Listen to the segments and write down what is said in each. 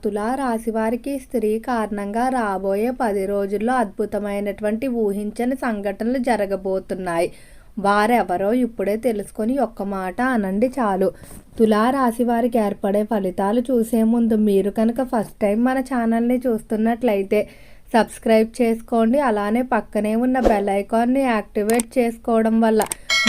తులా రాశి వారికి స్త్రీ కారణంగా రాబోయే 10 రోజుల్లో అద్భుతమైనటువంటి ఊహించని సంఘటనలు జరగబోతున్నాయి. వారెవరో ఇప్పుడే తెలుసుకొని ఒక్క మాట అనండి చాలు. తులా రాశి వారికి ఏర్పడే ఫలితాలు చూసే ముందు మీరు కనుక ఫస్ట్ టైం మన ఛానల్ని చూస్తున్నట్లయితే సబ్స్క్రైబ్ చేసుకోండి. అలానే పక్కనే ఉన్న బెల్ ఐకాన్ని యాక్టివేట్ చేసుకోవడం వల్ల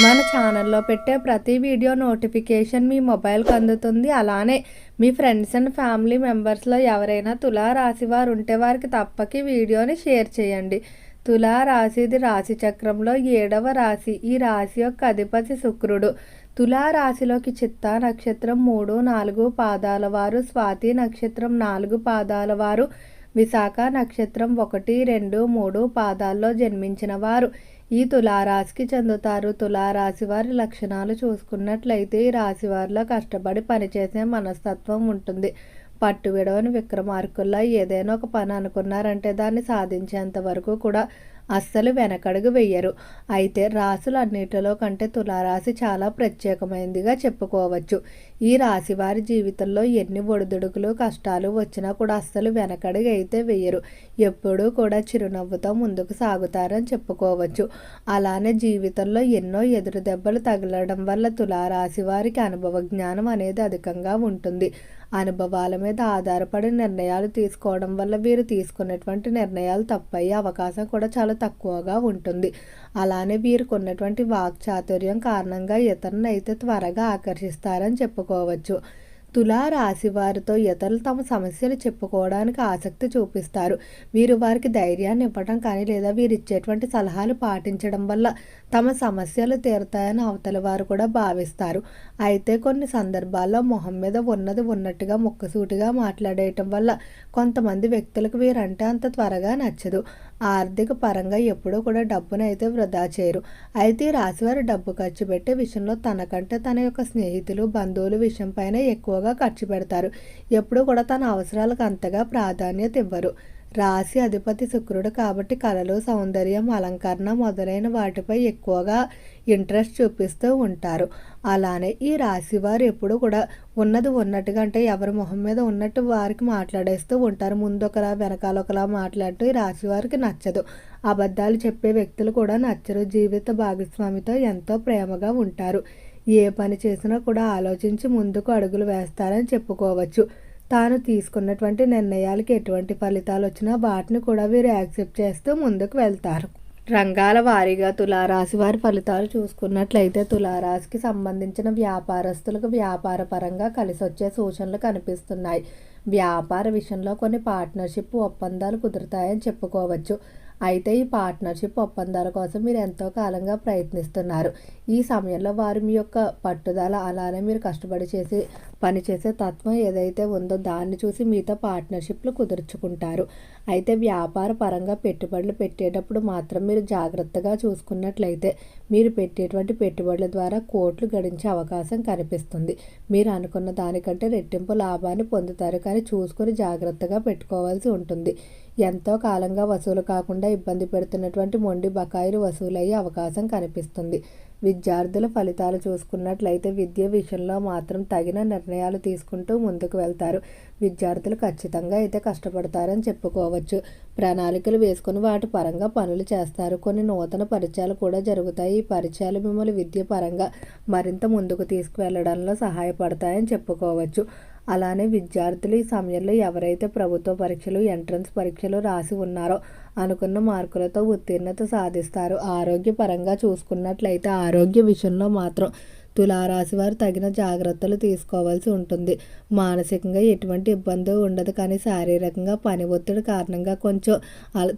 మన ఛానల్లో పెట్టే ప్రతి వీడియో నోటిఫికేషన్ మీ మొబైల్కి అందుతుంది. అలానే మీ ఫ్రెండ్స్ అండ్ ఫ్యామిలీ మెంబర్స్లో ఎవరైనా తులా రాశి వారు ఉంటే వారికి తప్పక వీడియోని షేర్ చేయండి. తులా రాశిది రాశి చక్రంలో 7వ రాశి. ఈ రాశి యొక్క అధిపతి శుక్రుడు. తులా రాశిలోకి చిత్తా నక్షత్రం 3, 4 పాదాల వారు, స్వాతి నక్షత్రం 4 పాదాల వారు, విశాఖ నక్షత్రం 1, 2, 3 పాదాల్లో జన్మించిన వారు ఈ తులారాశికి చెందుతారు. తులారాశి వారి లక్షణాలు చూసుకున్నట్లయితే ఈ రాశి వారిలో కష్టపడి పనిచేసే మనస్తత్వం ఉంటుంది. పట్టు విడవని విక్రమార్కుల్లా ఏదైనా ఒక పని అనుకున్నారంటే దాన్ని సాధించేంత వరకు కూడా అస్సలు వెనకడుగు వెయ్యరు. అయితే రాశులన్నిటిలో కంటే తులారాశి చాలా ప్రత్యేకమైనదిగా చెప్పుకోవచ్చు. ఈ రాశి వారి జీవితంలో ఎన్ని ఒడిదుడుకులు కష్టాలు వచ్చినా కూడా అస్సలు వెనకడుగు అయితే వెయ్యరు. ఎప్పుడూ కూడా చిరునవ్వుతో ముందుకు సాగుతారని చెప్పుకోవచ్చు. అలానే జీవితంలో ఎన్నో ఎదురు దెబ్బలు తగలడం వల్ల తులారాశి వారికి అనుభవ జ్ఞానం అనేది అధికంగా ఉంటుంది. అనుభవాల మీద ఆధారపడి నిర్ణయాలు తీసుకోవడం వల్ల వీరు తీసుకున్నటువంటి నిర్ణయాలు తప్పయ్యే అవకాశం కూడా చాలా తక్కువగా ఉంటుంది. అలానే వీరికి ఉన్నటువంటి వాక్చాతుర్యం కారణంగా ఇతరులను అయితే త్వరగా ఆకర్షిస్తారని చెప్పుకోవచ్చు. తులా రాశి వారితో ఇతరులు తమ సమస్యలు చెప్పుకోవడానికి ఆసక్తి చూపిస్తారు. వీరు వారికి ధైర్యాన్ని ఇవ్వడం కానీ లేదా వీరు ఇచ్చేటువంటి సలహాలు పాటించడం వల్ల తమ సమస్యలు తీరుతాయని అవతల వారు కూడా భావిస్తారు. అయితే కొన్ని సందర్భాల్లో మొహం మీద ఉన్నది ఉన్నట్టుగా ముక్కసూటిగా మాట్లాడేయటం వల్ల కొంతమంది వ్యక్తులకు వీరంటే అంత త్వరగా నచ్చదు. ఆర్థిక పరంగా ఎప్పుడూ కూడా డబ్బునైతే వృధా చేయరు. అయితే రాశివారు డబ్బు ఖర్చు పెట్టే విషయంలో తనకంటే తన యొక్క స్నేహితులు బంధువుల విషయం పైన ఎక్కువగా ఖర్చు పెడతారు. ఎప్పుడూ కూడా తన అవసరాలకు అంతగా ప్రాధాన్యత ఇవ్వరు. రాశి అధిపతి శుక్రుడు కాబట్టి కళలు, సౌందర్యం, అలంకరణ మొదలైన వాటిపై ఎక్కువగా ఇంట్రెస్ట్ చూపిస్తూ ఉంటారు. అలానే ఈ రాశి వారు ఎప్పుడు కూడా ఉన్నది ఉన్నట్టుగా అంటే ఎవరి మొహం మీద ఉన్నట్టు వారికి మాట్లాడేస్తూ ఉంటారు. ముందొకలా వెనకాల ఒకలా మాట్లాడుతూ ఈ రాశి వారికి నచ్చదు. అబద్ధాలు చెప్పే వ్యక్తులు కూడా నచ్చరు. జీవిత భాగస్వామితో ఎంతో ప్రేమగా ఉంటారు. ఏ పని చేసినా కూడా ఆలోచించి ముందుకు అడుగులు వేస్తారని చెప్పుకోవచ్చు. తాను తీసుకున్నటువంటి నిర్ణయాలకి ఎటువంటి ఫలితాలు వచ్చినా వాటిని కూడా వీరు యాక్సెప్ట్ చేస్తూ ముందుకు వెళ్తారు. రంగాల వారీగా తులారాశి వారి ఫలితాలు చూసుకున్నట్లయితే తులారాశికి సంబంధించిన వ్యాపారస్తులకు వ్యాపార పరంగా కలిసి వచ్చే సూచనలు కనిపిస్తున్నాయి. వ్యాపార విషయంలో కొన్ని పార్ట్నర్షిప్ ఒప్పందాలు కుదురుతాయని చెప్పుకోవచ్చు. అయితే ఈ పార్ట్నర్షిప్ ఒప్పందాల కోసం మీరు ఎంతో కాలంగా ప్రయత్నిస్తున్నారు. ఈ సమయంలో వారు మీ యొక్క పట్టుదల అలానే మీరు కష్టపడి పనిచేసే తత్వం ఏదైతే ఉందో దాన్ని చూసి మీతో పార్ట్నర్షిప్లు కుదుర్చుకుంటారు. అయితే వ్యాపార పరంగా పెట్టుబడులు పెట్టేటప్పుడు మాత్రం మీరు జాగ్రత్తగా చూసుకున్నట్లయితే మీరు పెట్టేటువంటి పెట్టుబడుల ద్వారా కోట్లు గడించే అవకాశం కనిపిస్తుంది. మీరు అనుకున్న దానికంటే రెట్టింపు లాభాన్ని పొందుతారు. కానీ చూసుకొని జాగ్రత్తగా పెట్టుకోవాల్సి ఉంటుంది. ఎంతో కాలంగా వసూలు కాకుండా ఇబ్బంది పెడుతున్నటువంటి మొండి బకాయిలు వసూలయ్యే అవకాశం కనిపిస్తుంది. విద్యార్థుల ఫలితాలు చూసుకున్నట్లయితే విద్య విషయంలో మాత్రం తగిన నిర్ణయాలు తీసుకుంటూ ముందుకు వెళ్తారు. విద్యార్థులు ఖచ్చితంగా అయితే కష్టపడతారని చెప్పుకోవచ్చు. ప్రణాళికలు వేసుకుని వాటి పరంగా పనులు చేస్తారు. కొన్ని నూతన పరిచయాలు కూడా జరుగుతాయి. ఈ పరిచయాలు మిమ్మల్ని విద్య పరంగా మరింత ముందుకు తీసుకువెళ్లడంలో సహాయపడతాయని చెప్పుకోవచ్చు. అలానే విద్యార్థులు ఈ సమయంలో ఎవరైతే ప్రభుత్వ పరీక్షలు, ఎంట్రన్స్ పరీక్షలు రాసి ఉన్నారో అనుకున్న మార్కులతో ఉత్తీర్ణత సాధిస్తారు. ఆరోగ్యపరంగా చూసుకున్నట్లయితే ఆరోగ్య విషయంలో మాత్రం తులారాశి వారు తగిన జాగ్రత్తలు తీసుకోవాల్సి ఉంటుంది. మానసికంగా ఎటువంటి ఇబ్బంది ఉండదు. కానీ శారీరకంగా పని ఒత్తిడి కారణంగా కొంచెం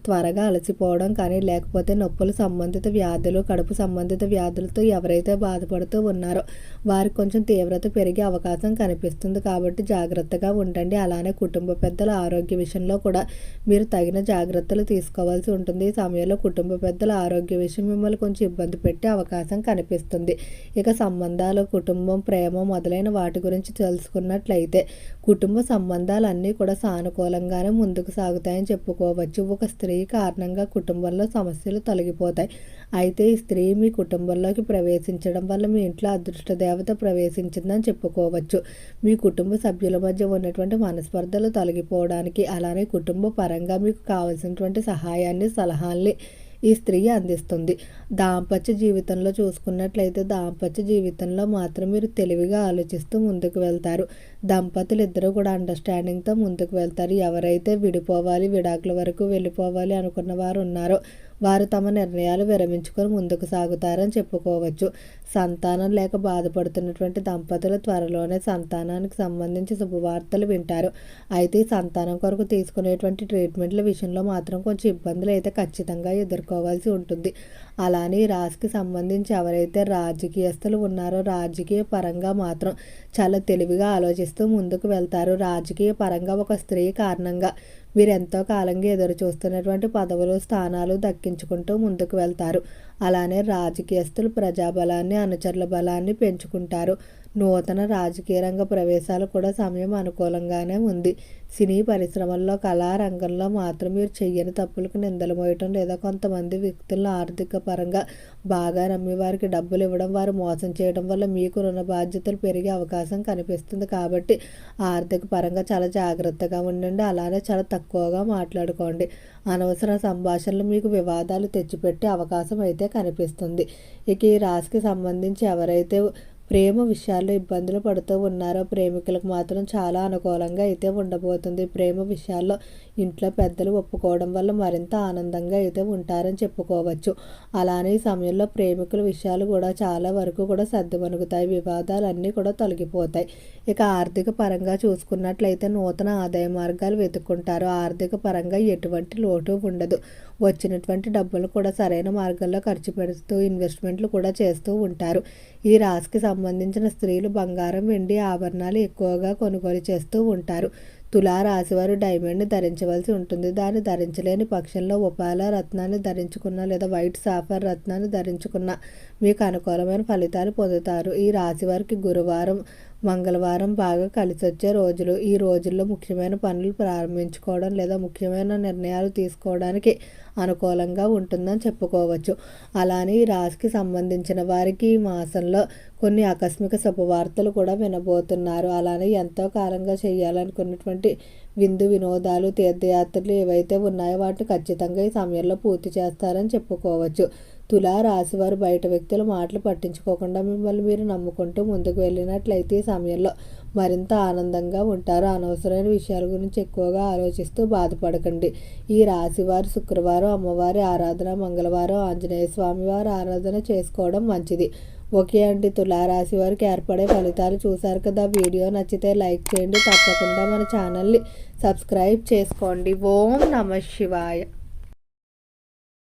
త్వరగా అలసిపోవడం కానీ లేకపోతే నొప్పులు సంబంధిత వ్యాధులు, కడుపు సంబంధిత వ్యాధులతో ఎవరైతే బాధపడుతూ ఉన్నారో వారికి కొంచెం తీవ్రత పెరిగే అవకాశం కనిపిస్తుంది. కాబట్టి జాగ్రత్తగా ఉండండి. అలానే కుటుంబ పెద్దల ఆరోగ్య విషయంలో కూడా మీరు తగిన జాగ్రత్తలు తీసుకోవాల్సి ఉంటుంది. ఈ సమయంలో కుటుంబ పెద్దల ఆరోగ్య విషయం మిమ్మల్ని కొంచెం ఇబ్బంది పెట్టే అవకాశం కనిపిస్తుంది. ఇక సంబంధాలు, కుటుంబం, ప్రేమ మొదలైన వాటి గురించి తెలుసుకున్నట్లయితే కుటుంబ సంబంధాలన్నీ కూడా సానుకూలంగానే ముందుకు సాగుతాయని చెప్పుకోవచ్చు. ఒక స్త్రీ కారణంగా కుటుంబంలో సమస్యలు తొలగిపోతాయి. అయితే ఈ స్త్రీ మీ కుటుంబంలోకి ప్రవేశించడం వల్ల మీ ఇంట్లో అదృష్ట దేవత ప్రవేశించిందని చెప్పుకోవచ్చు. మీ కుటుంబ సభ్యుల మధ్య ఉన్నటువంటి మనస్పర్ధలు తొలగిపోవడానికి, అలానే కుటుంబ పరంగా మీకు కావాల్సినటువంటి సహాయాన్ని, సలహాల్ని ఈ స్త్రీ అందిస్తుంది. దాంపత్య జీవితంలో చూసుకున్నట్లయితే దాంపత్య జీవితంలో మాత్రం మీరు తెలివిగా ఆలోచిస్తూ ముందుకు వెళ్తారు. దంపతులు ఇద్దరు కూడా అండర్స్టాండింగ్తో ముందుకు వెళ్తారు. ఎవరైతే విడిపోవాలి, విడాకుల వరకు వెళ్ళిపోవాలి అనుకున్న వారు ఉన్నారో వారు తమ నిర్ణయాలు విరమించుకొని ముందుకు సాగుతారని చెప్పుకోవచ్చు. సంతానం లేక బాధపడుతున్నటువంటి దంపతులు త్వరలోనే సంతానానికి సంబంధించి శుభవార్తలు వింటారు. అయితే ఈ సంతానం కొరకు తీసుకునేటువంటి ట్రీట్మెంట్ల విషయంలో మాత్రం కొంచెం ఇబ్బందులు అయితే ఖచ్చితంగా ఎదుర్కోవాల్సి ఉంటుంది. అలానే ఈ రాశికి సంబంధించి ఎవరైతే రాజకీయస్తులు ఉన్నారో రాజకీయ పరంగా మాత్రం చాలా తెలివిగా ఆలోచిస్తూ ముందుకు వెళ్తారు. రాజకీయ పరంగా ఒక స్త్రీ కారణంగా మీరు ఎంతో కాలంగా ఎదురు చూస్తున్నటువంటి పదవులు, స్థానాలు దక్కించుకుంటూ ముందుకు వెళ్తారు. అలానే రాజకీయస్తులు ప్రజాబలాన్ని, అనుచరుల బలాన్ని పెంచుకుంటారు. నూతన రాజకీయ రంగ ప్రవేశాలు కూడా సమయం అనుకూలంగానే ఉంది. సినీ పరిశ్రమల్లో, కళారంగంలో మాత్రం మీరు చెయ్యని తప్పులకు నిందలు మోయటం, లేదా కొంతమంది వ్యక్తులను ఆర్థిక పరంగా బాగా నమ్మి వారికి డబ్బులు ఇవ్వడం, వారు మోసం చేయడం వల్ల మీకు రుణ బాధ్యతలు పెరిగే అవకాశం కనిపిస్తుంది. కాబట్టి ఆర్థిక పరంగా చాలా జాగ్రత్తగా ఉండండి. అలానే చాలా తక్కువగా మాట్లాడుకోండి. అనవసర సంభాషణలు మీకు వివాదాలు తెచ్చిపెట్టే అవకాశం అయితే కనిపిస్తుంది. ఇక ఈ రాశికి సంబంధించి ఎవరైతే ప్రేమ విషయాల్లో ఇబ్బందులు పడుతూ ఉన్నారో ప్రేమికులకు మాత్రం చాలా అనుకూలంగా అయితే ఉండబోతుంది. ప్రేమ విషయాల్లో ఇంట్లో పెద్దలు ఒప్పుకోవడం వల్ల మరింత ఆనందంగా అయితే ఉంటారని చెప్పుకోవచ్చు. అలానే ఈ సమయంలో ప్రేమికుల విషయాలు కూడా చాలా వరకు కూడా సర్దుమణుగుతాయి. వివాదాలన్నీ కూడా తొలగిపోతాయి. ఇక ఆర్థిక పరంగా చూసుకున్నట్లయితే నూతన ఆదాయ మార్గాలు వెతుక్కుంటారు. ఆర్థిక పరంగా ఎటువంటి లోటు ఉండదు. వచ్చినటువంటి డబ్బులు కూడా సరైన మార్గంలో ఖర్చు పెడుతూ ఇన్వెస్ట్మెంట్లు కూడా చేస్తూ ఉంటారు. ఈ రాశికి సంబంధించిన స్త్రీలు బంగారం, వెండి ఆభరణాలు ఎక్కువగా కొనుగోలు చేస్తూ ఉంటారు. తులా రాశివారు డైమండ్ని ధరించవలసి ఉంటుంది. దాన్ని ధరించలేని పక్షంలో ఒపాల రత్నాన్ని ధరించుకున్న లేదా వైట్ సాఫర్ రత్నాన్ని ధరించుకున్న మీకు అనుకూలమైన ఫలితాలు పొందుతారు. ఈ రాశివారికి గురువారం, మంగళవారం బాగా కలిసి వచ్చే రోజులు. ఈ రోజుల్లో ముఖ్యమైన పనులు ప్రారంభించుకోవడం లేదా ముఖ్యమైన నిర్ణయాలు తీసుకోవడానికి అనుకూలంగా ఉంటుందని చెప్పుకోవచ్చు. అలానే ఈ రాశికి సంబంధించిన వారికి ఈ మాసంలో కొన్ని ఆకస్మిక శుభవార్తలు కూడా వినబోతున్నారు. అలానే ఎంతో కాలంగా చేయాలనుకున్నటువంటి విందు వినోదాలు, తీర్థయాత్రలు ఏవైతే ఉన్నాయో వాటిని ఖచ్చితంగా ఈ సమయంలో పూర్తి చేస్తారని చెప్పుకోవచ్చు. తులా రాశివారు బయట వ్యక్తుల మాటలు పట్టించుకోకుండా మిమ్మల్ని మీరు నమ్ముకుంటూ ముందుకు వెళ్ళినట్లయితే ఈ సమయంలో మరింత ఆనందంగా ఉంటారు. అనవసరమైన విషయాల గురించి ఎక్కువగా ఆలోచిస్తూ బాధపడకండి. ఈ రాశివారు శుక్రవారం అమ్మవారి ఆరాధన, మంగళవారం ఆంజనేయ స్వామి వారి ఆరాధన చేసుకోవడం మంచిది. ఓకే అండి, తులారాశి వారికి ఏర్పడే ఫలితాలు చూశారు కదా. వీడియో నచ్చితే లైక్ చేయండి. తప్పకుండా మన ఛానల్ని సబ్స్క్రైబ్ చేసుకోండి. ఓం నమః శివాయ.